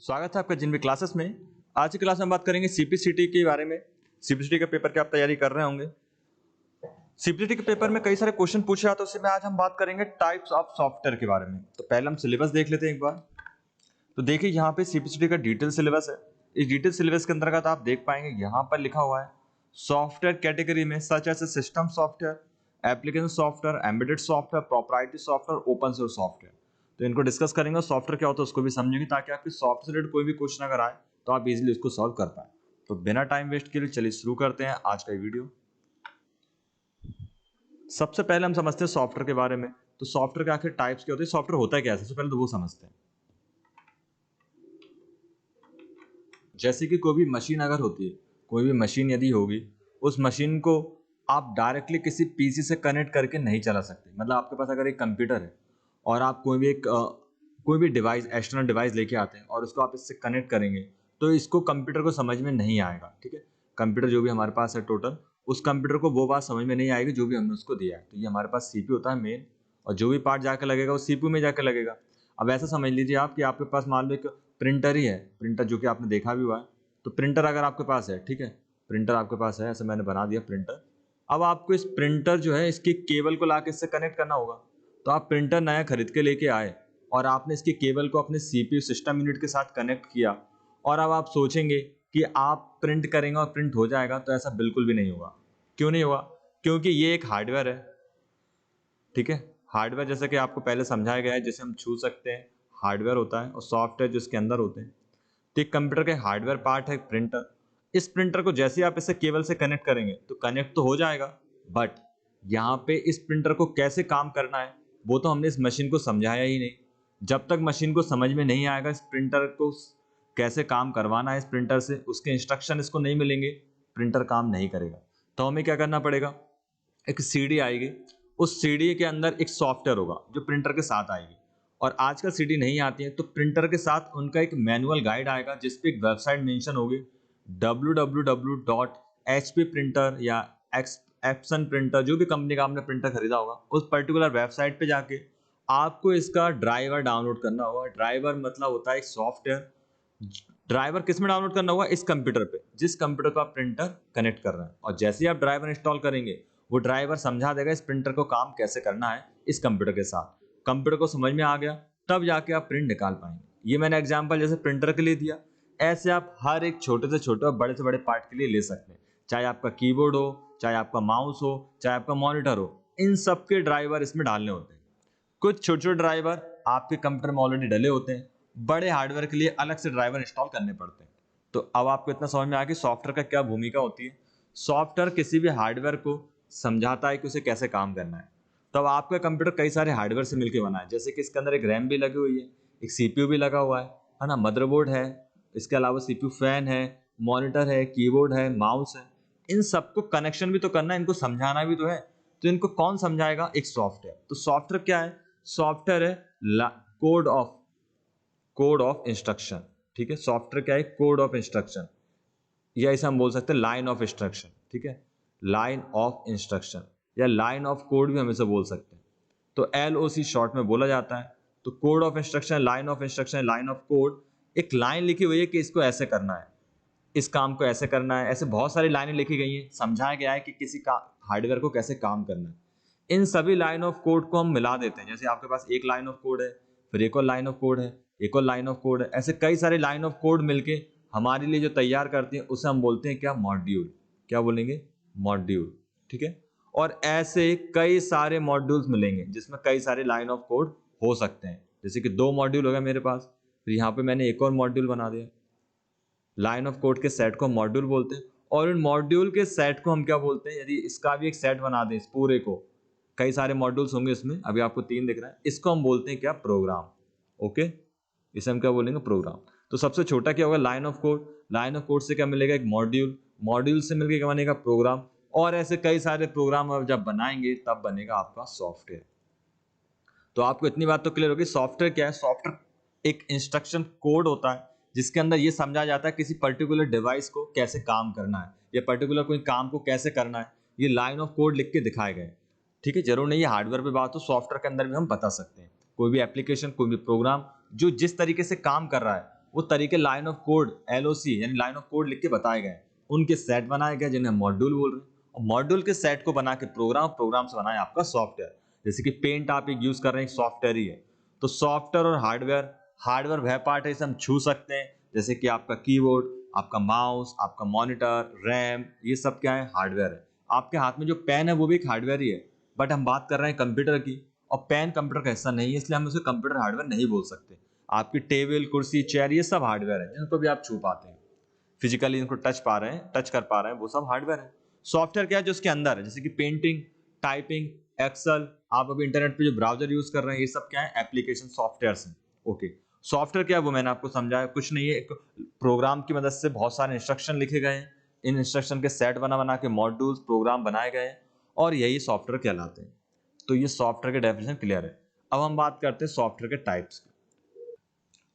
स्वागत है आपका जिन भी क्लासेस में। आज की क्लास में बात करेंगे सीपीसीटी के बारे में। सीपीसीटी के पेपर की आप तैयारी कर रहे होंगे। सीपीसीटी के पेपर में कई सारे क्वेश्चन पूछे जाते हैं, उससे में आज हम बात करेंगे टाइप्स ऑफ सॉफ्टवेयर के बारे में। तो पहले हम सिलेबस देख लेते हैं एक बार। तो देखिए यहाँ पे सीपीसीटी का डिटेल सिलेबस है। इस डिटेल सिलेबस के अंतर्गत आप देख पाएंगे यहाँ पर लिखा हुआ है सॉफ्टवेयर कैटेगरी में such as system software, application software, embedded software, proprietary software, open source software. तो इनको डिस्कस करेंगे, सॉफ्टवेयर क्या होता है उसको भी समझेंगे, ताकि आपके सॉफ्टवेयर से रिलेटेड कोई भी क्वेश्चन अगर आए तो आप इजीली उसको सॉल्व कर पाए। तो बिना टाइम वेस्ट के लिए चलिए शुरू करते हैं आज का वीडियो। सबसे पहले हम समझते हैं सॉफ्टवेयर के बारे में। तो सॉफ्टवेयर के आखिर टाइप्स क्या होते हैं, सॉफ्टवेयर होता है क्या, सबसे पहले तो वो समझते हैं। जैसे कि कोई भी मशीन अगर होती है, कोई भी मशीन यदि होगी, उस मशीन को आप डायरेक्टली किसी पीसी से कनेक्ट करके नहीं चला सकते। मतलब आपके पास अगर एक कंप्यूटर है और आप कोई भी डिवाइस, एक्सटर्नल डिवाइस लेके आते हैं और उसको आप इससे कनेक्ट करेंगे, तो इसको कंप्यूटर को समझ में नहीं आएगा। ठीक है, कंप्यूटर जो भी हमारे पास है टोटल, उस कंप्यूटर को वो बात समझ में नहीं आएगी जो भी हमने उसको दिया है। तो ये हमारे पास सीपीयू होता है मेन, और जो भी पार्ट जाकर लगेगा वो सीपीयू में जाकर लगेगा। अब ऐसा समझ लीजिए आप कि आपके पास मान लो एक प्रिंटर ही है, प्रिंटर जो कि आपने देखा भी हुआ है। तो प्रिंटर अगर आपके पास है, ठीक है, प्रिंटर आपके पास है, ऐसे मैंने बना दिया प्रिंटर। अब आपको इस प्रिंटर जो है इसकी केबल को लाके इससे कनेक्ट करना होगा। तो आप प्रिंटर नया खरीद के लेके आए और आपने इसकी केबल को अपने सीपीयू सिस्टम यूनिट के साथ कनेक्ट किया, और अब आप सोचेंगे कि आप प्रिंट करेंगे और प्रिंट हो जाएगा, तो ऐसा बिल्कुल भी नहीं होगा। क्यों नहीं होगा? क्योंकि ये एक हार्डवेयर है। ठीक है, हार्डवेयर जैसे कि आपको पहले समझाया गया है, जैसे हम छू सकते हैं, हार्डवेयर होता है, और सॉफ्टवेयर जिसके अंदर होते हैं। तो एक कंप्यूटर के हार्डवेयर पार्ट है प्रिंटर। इस प्रिंटर को जैसे आप इसे केबल से कनेक्ट करेंगे तो कनेक्ट तो हो जाएगा, बट यहाँ पे इस प्रिंटर को कैसे काम करना है वो तो हमने इस मशीन को समझाया ही नहीं। जब तक मशीन को समझ में नहीं आएगा इस प्रिंटर को कैसे काम करवाना है इस प्रिंटर से, उसके इंस्ट्रक्शन इसको नहीं मिलेंगे, प्रिंटर काम नहीं करेगा। तो हमें क्या करना पड़ेगा, एक सीडी आएगी, उस सीडी के अंदर एक सॉफ्टवेयर होगा जो प्रिंटर के साथ आएगी। और आजकल सीडी नहीं आती है तो प्रिंटर के साथ उनका एक मैनुअल गाइड आएगा, जिसपे एक वेबसाइट मेंशन होगी www.hpprinter या एप्सन प्रिंटर, जो भी कंपनी का आपने प्रिंटर खरीदा होगा, उस पर्टिकुलर वेबसाइट पे जाके आपको इसका ड्राइवर डाउनलोड करना होगा। ड्राइवर मतलब होता है एक सॉफ्टवेयर। ड्राइवर किस में डाउनलोड करना होगा, इस कंप्यूटर पे, जिस कंप्यूटर को आप प्रिंटर कनेक्ट कर रहे हैं। और जैसे ही आप ड्राइवर इंस्टॉल करेंगे, वो ड्राइवर समझा देगा इस प्रिंटर को काम कैसे करना है इस कंप्यूटर के साथ। कंप्यूटर को समझ में आ गया तब जाके आप प्रिंट निकाल पाएंगे। ये मैंने एग्जांपल जैसे प्रिंटर के लिए दिया, ऐसे आप हर एक छोटे से छोटे और बड़े से बड़े पार्ट के लिए ले सकते हैं। चाहे आपका कीबोर्ड हो, चाहे आपका माउस हो, चाहे आपका मॉनिटर हो, इन सब के ड्राइवर इसमें डालने होते हैं। कुछ छोटे छोटे ड्राइवर आपके कंप्यूटर में ऑलरेडी डले होते हैं, बड़े हार्डवेयर के लिए अलग से ड्राइवर इंस्टॉल करने पड़ते हैं। तो अब आपको इतना समझ में आ गया सॉफ्टवेयर का क्या भूमिका होती है। सॉफ्टवेयर किसी भी हार्डवेयर को समझाता है कि उसे कैसे काम करना है। तो अब आपका कंप्यूटर कई सारे हार्डवेयर से मिलकर बना है, जैसे कि इसके अंदर एक रैम भी लगी हुई है, एक सीपीयू भी लगा हुआ है ना, मदरबोर्ड है, इसके अलावा सीपीयू फैन है, मॉनिटर है, कीबोर्ड है, माउस है। इन सबको कनेक्शन भी तो करना है, इनको समझाना भी तो है। तो इनको कौन समझाएगा, एक सॉफ्टवेयर। तो सॉफ्टवेयर क्या है, सॉफ्टवेयर है कोड ऑफ इंस्ट्रक्शन। ठीक है, सॉफ्टवेयर क्या है, कोड ऑफ इंस्ट्रक्शन, या इसे हम बोल सकते हैं लाइन ऑफ इंस्ट्रक्शन। ठीक है, लाइन ऑफ इंस्ट्रक्शन या लाइन ऑफ कोड भी हम इसे बोल सकते हैं। तो LOC शॉर्ट में बोला जाता है। तो code of instruction, line of instruction, line of code, एक लाइन लिखी हुई है कि इसको ऐसे करना है, इस काम को ऐसे करना है। ऐसे बहुत सारी लाइनें लिखी गई हैं, समझाया गया है कि किसी का हार्डवेयर को कैसे काम करना है। इन सभी लाइन ऑफ कोड को हम मिला देते हैं। जैसे आपके पास एक लाइन ऑफ कोड है, फिर एक और लाइन ऑफ कोड है, एक और लाइन ऑफ कोड है, ऐसे कई सारे लाइन ऑफ कोड मिलके हमारे लिए जो तैयार करती हैं उसे हम बोलते हैं क्या, मॉड्यूल। क्या बोलेंगे, मॉड्यूल। ठीक है, और ऐसे कई सारे मॉड्यूल्स मिलेंगे जिसमें कई सारे लाइन ऑफ कोड हो सकते हैं। जैसे कि 2 मॉड्यूल हो गया मेरे पास, फिर यहाँ पे मैंने एक और मॉड्यूल बना दिया। लाइन ऑफ कोड के सेट को हम मॉड्यूल बोलते हैं, और इन मॉड्यूल के सेट को हम क्या बोलते हैं, यदि इसका भी एक सेट बना दें, इस पूरे को, कई सारे मॉड्यूल्स होंगे इसमें, अभी आपको 3 दिख रहा है, इसको हम बोलते हैं क्या, प्रोग्राम। ओके, इसे हम क्या बोलेंगे, प्रोग्राम। तो सबसे छोटा क्या होगा, line of code. Line of code से क्या मिलेगा, एक मॉड्यूल। मॉड्यूल से मिलकर क्या बनेगा, प्रोग्राम। और ऐसे कई सारे प्रोग्राम आप जब बनाएंगे तब बनेगा आपका सॉफ्टवेयर। तो आपको इतनी बात तो क्लियर होगी, सॉफ्टवेयर क्या है। सॉफ्टवेयर एक इंस्ट्रक्शन कोड होता है जिसके अंदर ये समझा जाता है किसी पर्टिकुलर डिवाइस को कैसे काम करना है, या पर्टिकुलर कोई काम को कैसे करना है। ये लाइन ऑफ कोड लिख के दिखाए गए। ठीक है, जरूर नहीं ये हार्डवेयर पे बात हो, सॉफ्टवेयर के अंदर भी हम बता सकते हैं। कोई भी एप्लीकेशन, कोई भी प्रोग्राम जो जिस तरीके से काम कर रहा है, वो तरीके लाइन ऑफ कोड LOC यानी लाइन ऑफ कोड लिख के बताए गए, उनके सेट बनाए गए जिन्हें मॉड्यूल बोल रहे हैं, और मॉड्यूल के सेट को बना के प्रोग्राम से बनाए आपका सॉफ्टवेयर। जैसे कि पेंट आप एक यूज कर रहे हैं, एक सॉफ्टवेयर ही है। तो सॉफ्टवेयर और हार्डवेयर वह पार्ट है जिसे हम छू सकते हैं, जैसे कि आपका कीबोर्ड, आपका माउस, आपका मॉनिटर, रैम, ये सब क्या है, हार्डवेयर है। आपके हाथ में जो पेन है वो भी एक हार्डवेयर ही है, बट हम बात कर रहे हैं कंप्यूटर की, और पेन कंप्यूटर का हिस्सा नहीं है, इसलिए हम उसे कंप्यूटर हार्डवेयर नहीं बोल सकते। आपकी टेबल, कुर्सी, चेयर, ये सब हार्डवेयर है जिनको भी आप छू पाते हैं, फिजिकली इनको टच कर पा रहे हैं, वो सब हार्डवेयर है। सॉफ्टवेयर क्या है, जो उसके अंदर है, जैसे कि पेंटिंग, टाइपिंग, एक्सेल, आप अभी इंटरनेट पे जो ब्राउजर यूज कर रहे हैं, ये सब क्या है, एप्लीकेशन सॉफ्टवेयर हैं। ओके, सॉफ्टवेयर क्या है वो मैंने आपको समझाया, कुछ नहीं है, एक प्रोग्राम की मदद से बहुत सारे इंस्ट्रक्शन लिखे गए हैं, इन इंस्ट्रक्शन के सेट बना बना के मॉड्यूल्स, प्रोग्राम बनाए गए हैं, और यही सॉफ्टवेयर कहलाते हैं। तो ये सॉफ्टवेयर के डेफिनेशन क्लियर है। अब हम बात करते हैं सॉफ्टवेयर के टाइप्स की।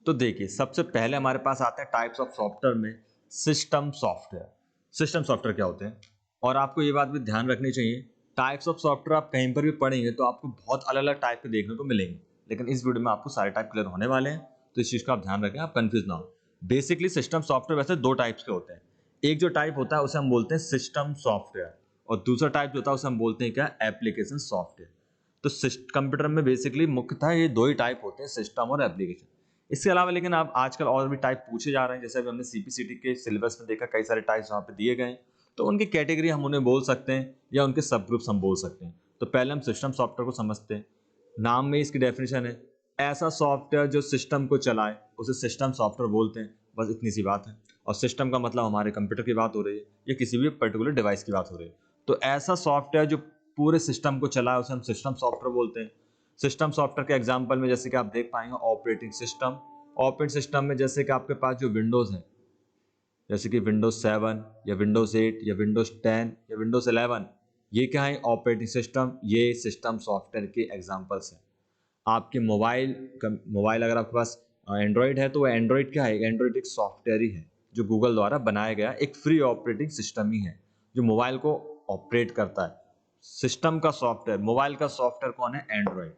तो देखिए, सबसे पहले हमारे पास आते हैं टाइप्स ऑफ सॉफ्टवेयर में सिस्टम सॉफ्टवेयर। सिस्टम सॉफ्टवेयर क्या होते हैं, और आपको ये बात भी ध्यान रखनी चाहिए, टाइप्स ऑफ सॉफ्टवेयर आप कहीं पर भी पढ़ेंगे तो आपको बहुत अलग अलग टाइप के देखने को मिलेंगे, लेकिन इस वीडियो में आपको सारे टाइप क्लियर होने वाले हैं, तो इस चीज़ का आप ध्यान रखें, आप कंफ्यूज ना हो। बेसिकली सिस्टम सॉफ्टवेयर वैसे दो टाइप्स के होते हैं। एक जो टाइप होता है उसे हम बोलते हैं सिस्टम सॉफ्टवेयर, और दूसरा टाइप जो होता है उसे हम बोलते हैं क्या, एप्लीकेशन सॉफ्टवेयर। तो कंप्यूटर में बेसिकली मुख्यतः ये दो ही टाइप होते हैं, सिस्टम और एप्लीकेशन। इसके अलावा लेकिन आप आजकल और भी टाइप पूछे जा रहे हैं, जैसे अभी हमने CPCT के सिलेबस में देखा, कई सारे टाइप्स वहाँ पे दिए गए हैं, तो उनकी कैटेगरी हम उन्हें बोल सकते हैं या उनके सब ग्रुप्स हम बोल सकते हैं। तो पहले हम सिस्टम सॉफ्टवेयर को समझते हैं। नाम में इसकी डेफिनेशन है, ऐसा सॉफ्टवेयर जो सिस्टम को चलाए उसे सिस्टम सॉफ्टवेयर बोलते हैं, बस इतनी सी बात है। और सिस्टम का मतलब हमारे कंप्यूटर की बात हो रही है या किसी भी पर्टिकुलर डिवाइस की बात हो रही है। तो ऐसा सॉफ्टवेयर जो पूरे सिस्टम को चलाए उसे हम सिस्टम सॉफ्टवेयर बोलते हैं। सिस्टम सॉफ्टवेयर के एग्जाम्पल में जैसे कि आप देख पाएंगे ऑपरेटिंग सिस्टम। ऑपरेटिंग सिस्टम में जैसे कि आपके पास जो विंडोज है, जैसे कि विंडोज 7 या विंडोज 8 या विंडोज 10 या विंडोज 11, ये क्या है, ऑपरेटिंग सिस्टम, ये सिस्टम सॉफ्टवेयर के एग्जाम्पल्स हैं। आपके मोबाइल अगर आपके पास एंड्रॉयड है, तो वो एंड्रॉयड क्या है, एंड्रॉयड एक सॉफ्टवेयर ही है जो गूगल द्वारा बनाया गया एक फ्री ऑपरेटिंग सिस्टम ही है जो मोबाइल को ऑपरेट करता है। सिस्टम का सॉफ्टवेयर, मोबाइल का सॉफ्टवेयर कौन है, एंड्रॉयड।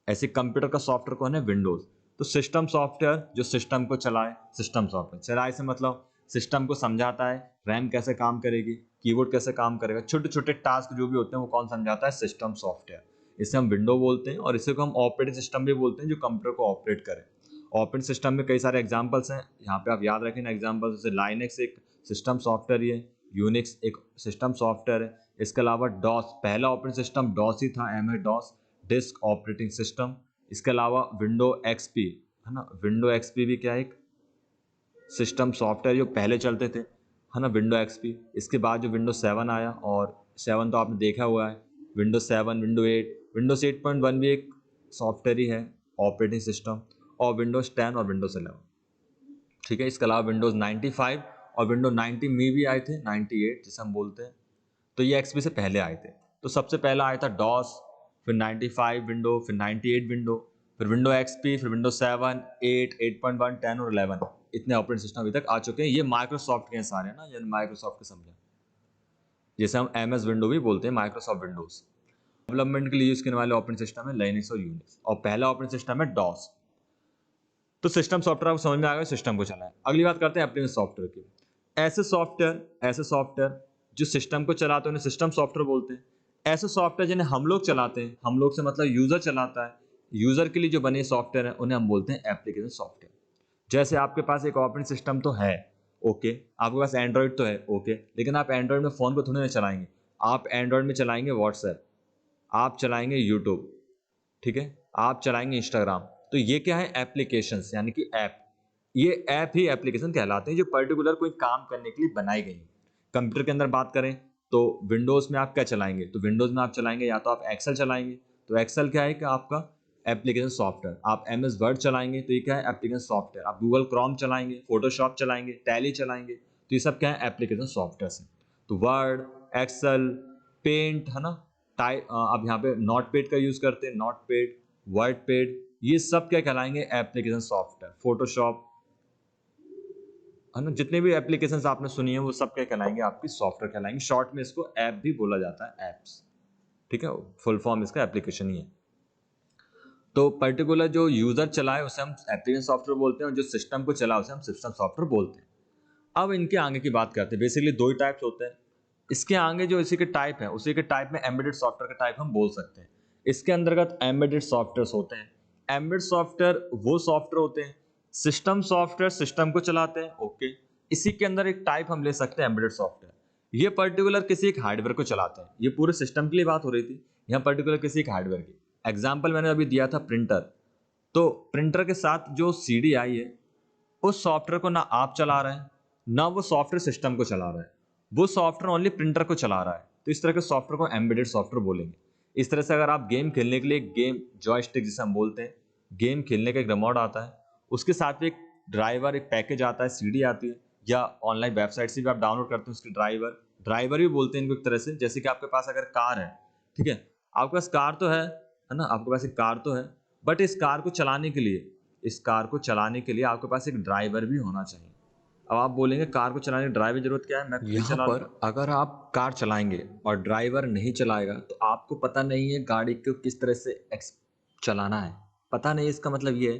ऐसे कंप्यूटर का सॉफ्टवेयर कौन है, विंडोज। तो सिस्टम सॉफ्टवेयर जो सिस्टम को चलाए, सिस्टम सॉफ्टवेयर चलाए से मतलब सिस्टम को समझाता है, रैम कैसे काम करेगी, कीबोर्ड कैसे काम करेगा, छोटे छोटे टास्क जो भी होते हैं वो कौन समझाता है, सिस्टम सॉफ्टवेयर। इसे हम विंडो बोलते हैं, और इसे को हम ऑपरेटिंग सिस्टम भी बोलते हैं जो कंप्यूटर को ऑपरेट करे। ऑपरेटिंग सिस्टम में कई सारे एग्जांपल्स हैं, यहाँ पे आप याद रखें एग्जांपल्स, जैसे लाइनक्स एक सिस्टम सॉफ्टवेयर ही है, यूनिक्स एक सिस्टम सॉफ्टवेयर है। इसके अलावा डॉस, पहला ऑपरेटिंग सिस्टम डॉस ही था, MS DOS, disk operating system. इसके अलावा विंडो XP है ना, विंडो XP भी क्या है, एक सिस्टम सॉफ्टवेयर जो पहले चलते थे, है ना, विंडो XP। इसके बाद जो विंडो 7 आया, और 7 तो आपने देखा हुआ है, विंडो 7, विंडो 8, विंडोज 8.1 भी एक सॉफ्टवेयर ही है, ऑपरेटिंग सिस्टम, और विंडोज 10 और विंडोज 11। ठीक है, इसके अलावा विंडोज 95 और विंडो 90 में भी आए थे, 98 जिसे हम बोलते हैं, तो ये XP से पहले आए थे। तो सबसे पहला आया था डॉस, फिर 95 विंडो, फिर 98 विंडो, फिर विंडो XP, फिर विंडो 7, 8, 8.1, 10 और 11, इतने ऑपरेटिंग सिस्टम अभी तक आ चुके हैं। ये माइक्रोसॉफ्ट के सारे हैं ना, ये माइक्रोसॉफ्ट के समझे, जैसे हम MS विंडो भी बोलते हैं, माइक्रोसॉफ्ट विंडोज। डेवलपमेंट के लिए यूज करने वाले ऑपरेटिंग सिस्टम है लाइनक्स और यूनिक्स, और पहला ऑपरेटिंग सिस्टम है डॉस। तो सिस्टम सॉफ्टवेयर आपको समझ में आ गया, सिस्टम को चलाए। अगली बात करते हैं एप्लीकेशन सॉफ्टवेयर की। ऐसे सॉफ्टवेयर जो सिस्टम को चलाते हैं उन्हें सिस्टम सॉफ्टवेयर बोलते हैं। ऐसे सॉफ्टवेयर जिन्हें हम लोग चलाते हैं, हम लोग से मतलब यूजर चलाता है, यूजर के लिए जो बने सॉफ्टवेयर है उन्हें हम बोलते हैं एप्लीकेशन सॉफ्टवेयर। जैसे आपके पास एक ऑपरेटिंग सिस्टम तो है, ओके, आपके पास एंड्रॉइड तो है, ओके, लेकिन आप एंड्रॉइड में फोन पर थोड़ी ना चलाएंगे, आप एंड्रॉइड में चलाएंगे व्हाट्सएप, आप चलाएंगे यूट्यूब, ठीक है, आप चलाएंगे इंस्टाग्राम। तो ये क्या है, एप्लीकेशंस, यानी कि ऐप। ये ऐप ही एप्लीकेशन कहलाते हैं जो पर्टिकुलर कोई काम करने के लिए बनाई गई है। कंप्यूटर के अंदर बात करें तो विंडोज में आप क्या चलाएंगे, तो विंडोज में आप चलाएंगे या तो आप एक्सेल चलाएंगे, तो एक्सेल क्या है कि आपका एप्लीकेशन सॉफ्टवेयर। आप MS वर्ड चलाएंगे तो ये क्या है, एप्लीकेशन सॉफ्टवेयर। आप गूगल क्रोम चलाएंगे, फोटोशॉप चलाएंगे, टैली चलाएंगे, तो ये सब क्या है, एप्लीकेशन सॉफ्टवेयर है। तो वर्ड, एक्सेल, पेंट, है ना, अब यहाँ पे नोट पैड का यूज करते हैं, नोट पैड, वर्ड पैड, ये सब क्या कहलाएंगे, एप्लीकेशन सॉफ्टवेयर। फोटोशॉप, है ना, जितने भी एप्लीकेशंस आपने सुनी है वो सब क्या कहलाएंगे, आपकी सॉफ्टवेयर कहलाएंगे। शॉर्ट में इसको ऐप भी बोला जाता है, एप्स। ठीक है, फुल फॉर्म इसका एप्लीकेशन ही है। तो पर्टिकुलर जो यूजर चलाए उसे हम एप्लीकेशन सॉफ्टवेयर बोलते हैं और जो सिस्टम को चलाए उसे हम सिस्टम सॉफ्टवेयर बोलते हैं। अब इनके आगे की बात करते हैं। बेसिकली दो ही टाइप्स होते हैं। इसके आगे जो इसी के टाइप है उसी के टाइप में एम्बेडेड सॉफ्टवेयर का टाइप हम बोल सकते हैं। इसके अंतर्गत एम्बेडेड सॉफ्टवेयर होते हैं। एम्बेडेड सॉफ्टवेयर वो सॉफ्टवेयर होते हैं, सिस्टम सॉफ्टवेयर सिस्टम को चलाते हैं, ओके। इसी के अंदर एक टाइप हम ले सकते हैं एम्बेडेड सॉफ्टवेयर, ये पर्टिकुलर किसी एक हार्डवेयर को चलाते हैं। ये पूरे सिस्टम के लिए बात हो रही थी, यहाँ पर्टिकुलर किसी एक हार्डवेयर की। एग्जाम्पल मैंने अभी दिया था प्रिंटर, तो प्रिंटर के साथ जो सीडी आई है उस सॉफ्टवेयर को ना आप चला रहे हैं ना वो सॉफ्टवेयर सिस्टम को चला रहा है, वो सॉफ्टवेयर ओनली प्रिंटर को चला रहा है। तो इस तरह के सॉफ्टवेयर को एम्बेडेड सॉफ्टवेयर बोलेंगे। इस तरह से अगर आप गेम खेलने के लिए गेम जॉयस्टिक जिसे हम बोलते हैं, गेम खेलने का एक रिमोट आता है, उसके साथ एक ड्राइवर एक पैकेज आता है, सीडी आती है, या ऑनलाइन वेबसाइट से भी आप डाउनलोड करते हैं उसकी ड्राइवर ड्राइवर भी बोलते हैं इनको एक तरह से। जैसे कि आपके पास अगर कार है, ठीक है, आपके पास कार तो है ना, आपके पास एक कार तो है, बट इस कार को चलाने के लिए आपके पास एक ड्राइवर भी होना चाहिए। अब आप बोलेंगे कार को चलाने की ड्राइवर की जरूरत क्या है, मैं खुद ही यहाँ चला पर लूंगा। अगर आप कार चलाएंगे और ड्राइवर नहीं चलाएगा तो आपको पता नहीं है गाड़ी को किस तरह से चलाना है, पता नहीं। इसका मतलब ये है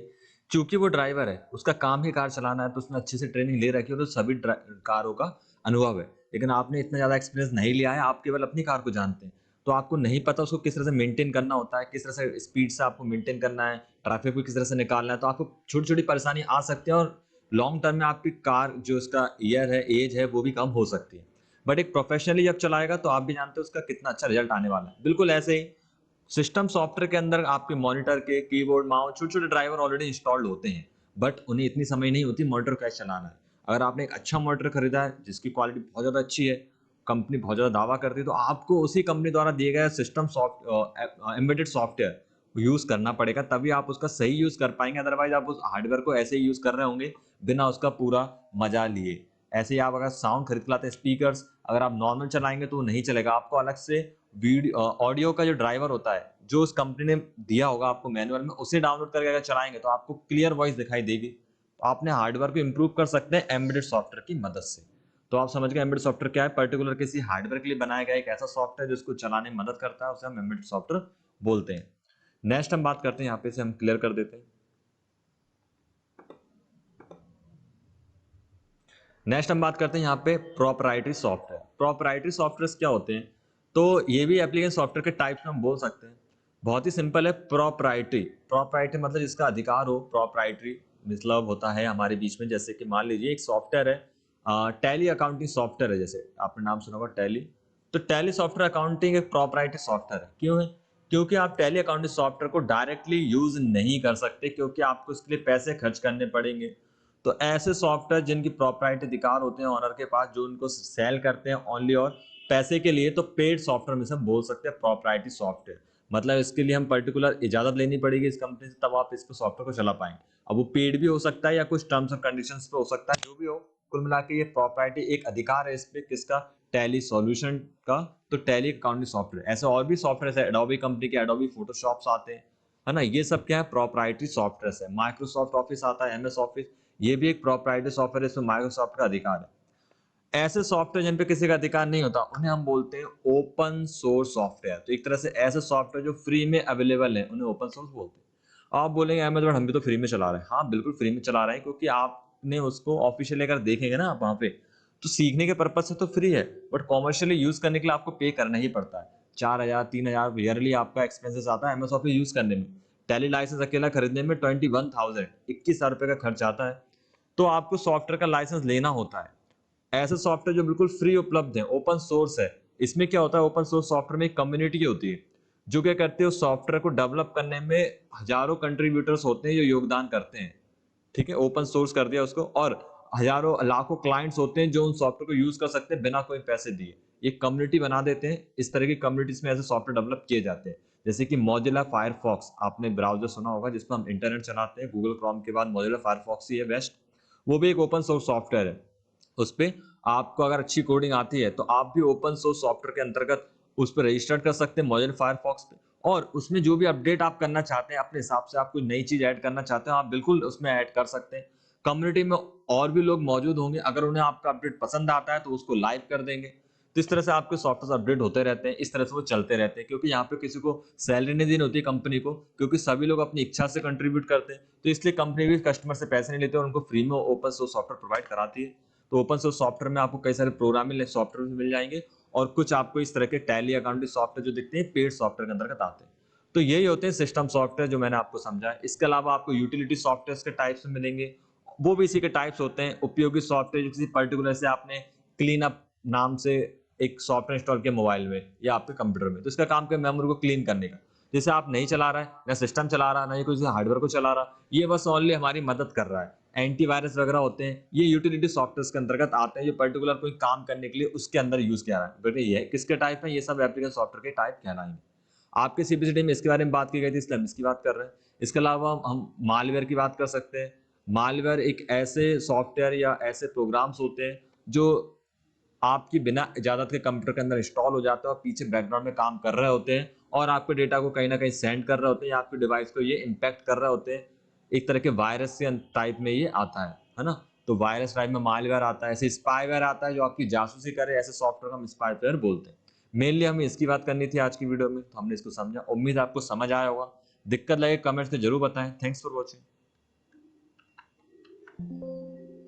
क्योंकि वो ड्राइवर है, उसका काम ही कार चलाना है, तो उसने अच्छे से ट्रेनिंग ले रखी है, तो सभी कारों का अनुभव है। लेकिन आपने इतना ज़्यादा एक्सपीरियंस नहीं लिया है, आप केवल अपनी कार को जानते हैं, तो आपको नहीं पता उसको किस तरह से मेंटेन करना होता है, किस तरह से स्पीड से आपको मेंटेन करना है, ट्रैफिक को किस तरह से निकालना है। तो आपको छोटी छोटी परेशानी आ सकती है और लॉन्ग टर्म में आपकी कार जो उसका ईयर है, एज है, वो भी कम हो सकती है। बट एक प्रोफेशनली जब चलाएगा तो आप भी जानते हो उसका कितना अच्छा रिजल्ट आने वाला है। बिल्कुल ऐसे ही सिस्टम सॉफ्टवेयर के अंदर आपके मॉनिटर के कीबोर्ड माउस छोटे छोटे ड्राइवर ऑलरेडी इंस्टॉल्ड होते हैं, बट उन्हें इतनी समझ नहीं होती मॉनिटर कैसे चलाना है। अगर आपने एक अच्छा मॉनिटर खरीदा है जिसकी क्वालिटी बहुत ज़्यादा अच्छी है, कंपनी बहुत ज़्यादा दावा करती है, तो आपको उसी कंपनी द्वारा दिए गए सिस्टम एम्बेडेड सॉफ्टवेयर यूज़ करना पड़ेगा, तभी आप उसका सही यूज़ कर पाएंगे। अदरवाइज आप उस हार्डवेयर को ऐसे ही यूज़ कर रहे होंगे बिना उसका पूरा मजा लिए। ऐसे ही आप अगर साउंड खरीद के लाते हैं स्पीकर्स, अगर आप नॉर्मल चलाएंगे तो वो नहीं चलेगा, आपको अलग से वीडियो ऑडियो का जो ड्राइवर होता है जो उस कंपनी ने दिया होगा आपको मैनुअल में, उसे डाउनलोड करके अगर चलाएंगे तो आपको क्लियर वॉइस दिखाई देगी। तो आपने हार्डवेयर को इंप्रूव कर सकते हैं एम्बेडेड सॉफ्टवेयर की मदद से। तो आप समझ गए एम्बेडेड सॉफ्टवेयर क्या है, पर्टिकुलर किसी हार्डवेयर के लिए बनाया गया एक ऐसा सॉफ्टवेयर जिसको चलाने में मदद करता है, उसे हम एम्बेडेड सॉफ्टवेयर बोलते हैं। नेक्स्ट हम बात करते हैं, यहाँ पे से हम क्लियर कर देते हैं। नेक्स्ट हम बात करते हैं यहाँ पे प्रोप्राइटरी सॉफ्टवेयर। प्रोप्राइटरी सॉफ्टवेयर क्या होते हैं, तो ये भी एप्लीकेशन सॉफ्टवेयर के टाइप्स में हम बोल सकते हैं। बहुत ही सिंपल है, प्रोप्राइटरी प्रोप्राइटरी मतलब जिसका अधिकार हो। प्रोप्राइटरी मतलब होता है हमारे बीच में, जैसे कि मान लीजिए एक सॉफ्टवेयर है, टैली अकाउंटिंग सॉफ्टवेयर है, जैसे आपने नाम सुना होगा टैली। तो टैली सॉफ्टवेयर अकाउंटिंग एक प्रोप्राइटरी सॉफ्टवेयर है। क्यों है? क्योंकि आप टैली अकाउंटिंग सॉफ्टवेयर को डायरेक्टली यूज नहीं कर सकते, क्योंकि आपको इसके लिए पैसे खर्च करने पड़ेंगे। तो ऐसे सॉफ्टवेयर जिनकी प्रॉपर्टी अधिकार होते हैं ऑनर के पास, जो उनको सेल करते हैं ओनली और पैसे के लिए, तो पेड सॉफ्टवेयर में से हम बोल सकते हैं प्रॉपर्टी सॉफ्टवेयर। मतलब इसके लिए हम पर्टिकुलर इजाजत लेनी पड़ेगी इस कंपनी से, तब आप इस सॉफ्टवेयर को चला पाएंगे। अब वो पेड भी हो सकता है या कुछ टर्म्स एंड कंडीशंस पे हो सकता है, जो भी हो। कुल मिला के ये प्रॉपर्टी एक अधिकार है इस पे, किसका? टैली सॉल्यूशन का। तो टैली अकाउंटिंग सॉफ्टवेयर, ऐसे और भी सॉफ्टवेयर है, एडोबी कंपनी के एडोबी फोटोशॉप्स आते हैं, है ना, ये सब क्या है? प्रॉपर्टी सॉफ्टवेयर है। माइक्रोसॉफ्ट ऑफिस आता है, एमएस ऑफिस, ये भी एक प्रॉपर्टी सॉफ्टवेयर है, इसमें माइक्रोसॉफ्ट का अधिकार है। ऐसे सॉफ्टवेयर जिन पे किसी का अधिकार नहीं होता उन्हें हम बोलते हैं ओपन सोर्स सॉफ्टवेयर। तो एक तरह से ऐसे सॉफ्टवेयर जो फ्री में अवेलेबल है उन्हें ओपन सोर्स बोलते हैं। आप बोलेंगे अहमद हम भी तो फ्री में चला रहे हैं। हाँ बिल्कुल फ्री में चला रहे हैं, क्योंकि आपने उसको ऑफिशियल अगर देखेंगे ना आप वहां पे, तो सीखने के पर्पज से तो फ्री है, बट कॉमर्शियली यूज करने के लिए आपको पे करना ही पड़ता है। 4,000 3,000 ईयरली आपका एक्सपेंसेस आता है एमएस ऑफिस यूज करने में। टैली लाइसेंस अकेला खरीदने में 21,000 21,000 रुपए का खर्च आता है। तो आपको सॉफ्टवेयर का लाइसेंस लेना होता है। ऐसे सॉफ्टवेयर जो बिल्कुल फ्री उपलब्ध है, ओपन सोर्स है। इसमें क्या होता है, ओपन सोर्स सॉफ्टवेयर में एक कम्युनिटी होती है जो क्या करते हैं, उस सॉफ्टवेयर को डेवलप करने में हजारों कंट्रीब्यूटर्स होते हैं जो योगदान करते हैं। ठीक है, ओपन सोर्स कर दिया उसको, और हजारों लाखों क्लाइंट्स होते हैं जो उन सॉफ्टवेयर को यूज कर सकते हैं बिना कोई पैसे दिए। ये कम्युनिटी बना देते हैं। इस तरह की कम्युनिटीज में ऐसे सॉफ्टवेयर डेवलप किए जाते हैं। जैसे कि मोजिला फायरफॉक्स, आपने ब्राउजर सुना होगा जिसमें हम इंटरनेट चलाते हैं, गूगल क्रोम के बाद मोजिला फायरफॉक्स ही है बेस्ट। वो भी एक ओपन सोर्स सॉफ्टवेयर है। उस पे आपको अगर अच्छी कोडिंग आती है तो आप भी ओपन सोर्स सॉफ्टवेयर के अंतर्गत उस पर रजिस्टर कर सकते हैं मोजिला फायरफॉक्स पे। और उसमें जो भी अपडेट आप करना चाहते हैं अपने हिसाब से, आप कोई नई चीज ऐड करना चाहते हैं, आप बिल्कुल उसमें ऐड कर सकते हैं। कम्युनिटी में और भी लोग मौजूद होंगे, अगर उन्हें आपका अपडेट पसंद आता है तो उसको लाइव कर देंगे। तो इस तरह से आपके सॉफ्टवेयर अपडेट होते रहते हैं, इस तरह से वो चलते रहते हैं, क्योंकि यहाँ पे किसी को सैलरी नहीं देनी होती कंपनी को, क्योंकि सभी लोग अपनी इच्छा से कंट्रीब्यूट करते हैं। तो इसलिए कंपनी भी कस्टमर से पैसे नहीं लेते और उनको फ्री में ओपन सोर्स सॉफ्टवेयर प्रोवाइड कराती है। तो ओपन सोर्स सॉफ्टवेयर में आपको कई सारे प्रोग्रामिंग सॉफ्टवेयर भी मिल जाएंगे, और कुछ आपको इस तरह के टैली अकाउंटिंग सॉफ्टवेयर जो दिखते हैं पेड सॉफ्टवेयर के अंतर्गत आते हैं। तो यही होते हैं सिस्टम सॉफ्टवेयर जो मैंने आपको समझाया। इसके अलावा आपको यूटिलिटी सॉफ्टवेयर के टाइप्स मिलेंगे, वो भी इसी के टाइप्स होते हैं। उपयोगी सॉफ्टवेयर जो किसी पर्टिकुलर से आपने क्लीन अप नाम से एक सॉफ्टवेयर इंस्टॉल किया मोबाइल में या आपके कंप्यूटर में, तो इसका काम क्या, मेमोरी को क्लीन करने का। जैसे आप नहीं चला रहा है, ना सिस्टम चला रहा, ना ये कुछ हार्डवेयर को चला रहा, ये बस ओनली हमारी मदद कर रहा है। एंटीवायरस वगैरह होते हैं, ये यूटिलिटी सॉफ्टवेयर के अंतर्गत आते हैं, जो पर्टिकुलर कोई काम करने के लिए उसके अंदर यूज किया रहा है। बेटे ये किसके टाइप है, ये सब एप्लीकेशन सॉफ्टवेयर के टाइप कहलाएंगे। आपके सीपीसीडी में इसके बारे में बात की गई थी, इसलिए हम इसकी बात कर रहे हैं। इसके अलावा हम मालवेयर की बात कर सकते हैं। मालवेयर एक ऐसे सॉफ्टवेयर या ऐसे प्रोग्राम्स होते हैं जो आपकी बिना इजाजत के कंप्यूटर के अंदर इंस्टॉल हो जाते हैं और पीछे बैकग्राउंड में काम कर रहे होते हैं, और आपके डेटा को कहीं ना कहीं सेंड कर रहे होते हैं, या आपके डिवाइस को ये इम्पैक्ट कर रहे होते हैं। एक तरह के वायरस के टाइप में ये आता है ना। तो वायरस टाइप में मालवेयर आता है, ऐसे स्पाईवेयर आता है जो आपकी जासूसी करे, ऐसे सॉफ्टवेयर को हम स्पाईवेयर बोलते हैं। मेनली हमें इसकी बात करनी थी आज की वीडियो में, तो हमने इसको समझा। उम्मीद है आपको समझ आया होगा। दिक्कत लगे कमेंट्स में जरूर बताएं। Thanks for watching.